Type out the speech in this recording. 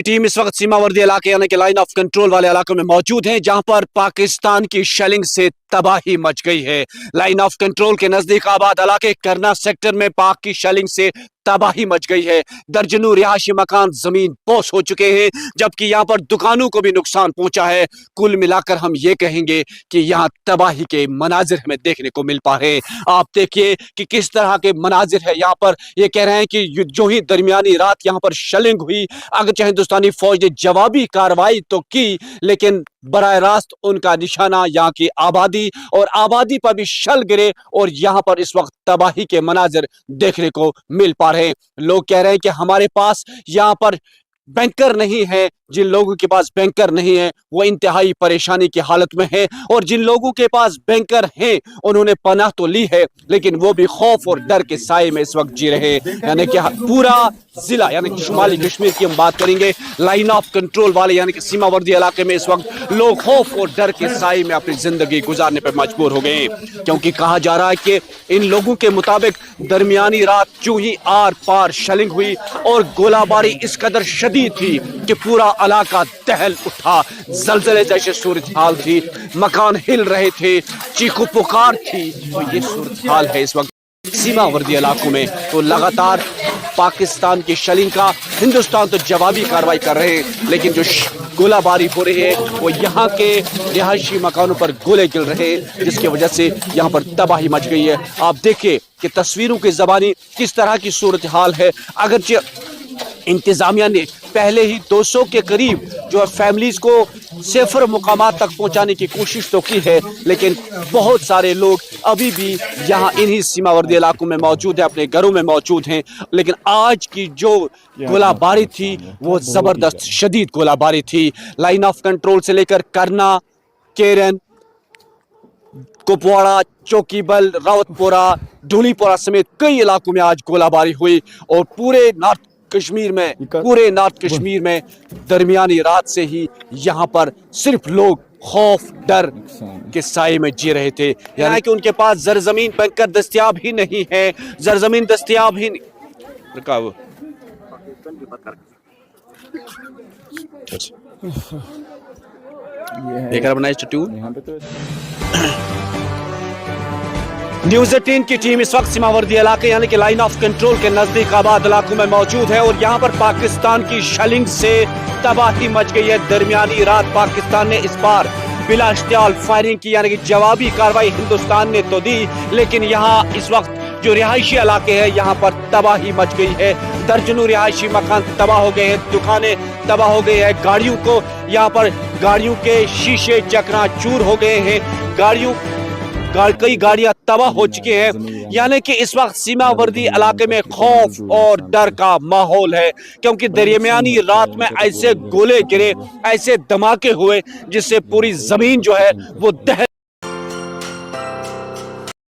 Team इस वक्त सीमावर्ती इलाके यानी कि लाइन ऑफ कंट्रोल वाले इलाकों में मौजूद हैं, जहां पर पाकिस्तान की शेलिंग से तबाही मच गई है। लाइन ऑफ कंट्रोल के नजदीक आबाद इलाके करना सेक्टर में पाक की शेलिंग से तबाही मच गई है। दर्जनों रिहायशी मकान जमीन पोश हो चुके हैं, जबकि यहाँ पर दुकानों को भी नुकसान पहुंचा है। कुल मिलाकर हम ये कहेंगे कि यहाँ तबाही के मनाजिर हमें देखने को मिल पा रहे हैं। आप देखिए कि किस तरह के मनाजिर है यहाँ पर। ये कह रहे हैं कि जो ही दरमियानी रात यहाँ पर शेलिंग हुई, अगरचे हिंदुस्तानी फौज ने जवाबी कार्रवाई तो की, लेकिन बराह रास्त उनका निशाना यहाँ की आबादी और आबादी पर भी शल गिरे और यहाँ पर इस वक्त तबाही के मनाजिर देखने को मिल पा रहे हैं। लोग कह रहे हैं कि हमारे पास यहाँ पर बैंकर नहीं है। जिन लोगों के पास बैंकर नहीं है वो इंतहाई परेशानी की हालत में है, और जिन लोगों के पास बैंकर हैं उन्होंने पनाह तो ली है, लेकिन वो भी खौफ और डर के साए में इस वक्त जी रहे हैं। यानी कि पूरा जिला यानी कि शुमाली कश्मीर की हम बात करेंगे, लाइन ऑफ कंट्रोल वाले यानी कि सीमावर्ती इलाके में इस वक्त लोग खौफ और डर के साए में अपनी जिंदगी गुजारने पर मजबूर हो गए हैं, क्योंकि कहा जा रहा है कि इन लोगों के मुताबिक दरमियानी रात जो ही आर पार शेलिंग हुई और गोलाबारी इस कदर शदीद थी कि पूरा इलाका दहल उठा। जलजले जैसे सूरत हाल थी, मकान हिल रहे थे, चीखो पुकार थी। तो ये सूरत हाल है इस वक्त सीमावर्ती इलाकों में। तो लगातार पाकिस्तान की शेलिंग का हिंदुस्तान तो जवाबी कार्रवाई कर रहे हैं, लेकिन जो गोलाबारी हो रही है वो यहाँ के रिहायशी मकानों पर गोले गिर रहे हैं, जिसकी वजह से यहाँ पर तबाही मच गई है। आप देखिए कि तस्वीरों की ज़बानी किस तरह की सूरत हाल है। अगरचे इंतजामिया ने पहले ही 200 के करीब जो है फैमिलीज को सेफर मुकामात तक पहुंचाने की कोशिश तो की है, लेकिन बहुत सारे लोग अभी भी यहाँ इन्हीं सीमावर्ती इलाकों में मौजूद है, अपने घरों में मौजूद हैं। लेकिन आज की जो गोलाबारी थी वो जबरदस्त शदीद गोलाबारी थी। लाइन ऑफ कंट्रोल से लेकर करना, केरन, कुपवाड़ा, चौकीबल, रावतपुरा, ढोलीपुरा समेत कई इलाकों में आज गोलाबारी हुई, और पूरे नॉर्थ कश्मीर में दरमियानी रात से ही यहाँ पर सिर्फ लोग खौफ डर के साए में जी रहे थे। यानी कि उनके पास जरजमीन बैंकर दस्तयाब ही नहीं है, जरजमीन दस्तयाब ही नहीं। न्यूज़ 18 की टीम इस वक्त सीमावर्ती इलाके यानी कि लाइन ऑफ कंट्रोल के नजदीक आबाद इलाकों में मौजूद है, और यहाँ पर पाकिस्तान की शेलिंग से तबाही मच गई है। दरमियानी रात पाकिस्तान ने इस बार बिला इश्तियाल फायरिंग की, यानी कि जवाबी कार्रवाई हिंदुस्तान ने तो दी, लेकिन यहाँ इस वक्त जो रिहायशी इलाके हैं यहाँ पर तबाही मच गई है। दर्जनों रिहायशी मकान तबाह हो गए हैं, दुकानें तबाह हो गई है, गाड़ियों को यहाँ पर गाड़ियों के शीशे चकनाचूर हो गए हैं, कई गाड़ियां तबाह हो चुकी हैं। यानी कि इस वक्त सीमावर्ती इलाके में खौफ और डर का माहौल है, क्योंकि दरमियानी रात में ऐसे गोले गिरे, ऐसे धमाके हुए जिससे पूरी जमीन जो है वो दहल